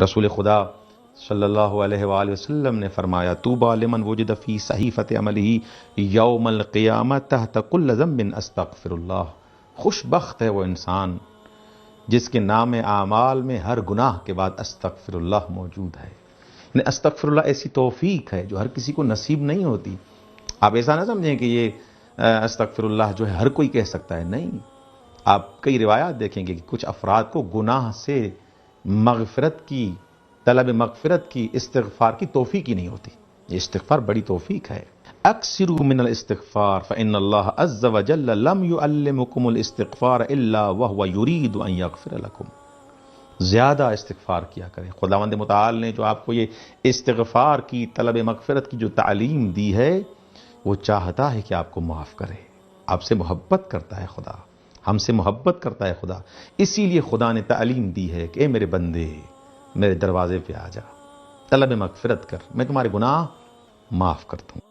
رسول خدا صلی اللہ علیہ وآلہ وسلم نے فرمایا طوبی لمن وجد فی صحیفۃ عملہ یوم القیامہ تحت کل ذنب استغفر اللہ، خوش بخت ہے وہ انسان جس کے نام اعمال میں ہر گناہ کے بعد استغفر اللہ موجود ہے۔ یعنی استغفر اللہ ایسی توفیق ہے جو ہر کسی کو نصیب نہیں ہوتی۔ آپ ایسا نہ سمجھیں کہ یہ استغفر اللہ جو ہے ہر کوئی کہہ سکتا ہے، نہیں۔ آپ کئی روایات دیکھیں گے کہ کچھ افراد کو گناہ سے مغفرت کی، طلب مغفرت کی، استغفار کی توفیق ہی نہیں ہوتی۔ یہ استغفار بڑی توفیق ہے۔ اکثروا من الاستغفار فإن اللہ عز وجل لم يعلمكم الاستغفار الا وهو يريد ان يغفر لكم۔ زیادہ استغفار کیا کریں۔ خداوند متعال نے جو آپ کو یہ استغفار کی، طلب مغفرت کی جو تعلیم دی ہے، وہ چاہتا ہے کہ آپ کو معاف کرے۔ آپ سے محبت کرتا ہے خدا، ہم سے محبت کرتا ہے خدا، اسی لیے خدا نے تعلیم دی ہے کہ اے میرے بندے، میرے دروازے پہ آ جا، طلب مغفرت کر، میں تمہارے گناہ معاف کرتا ہوں۔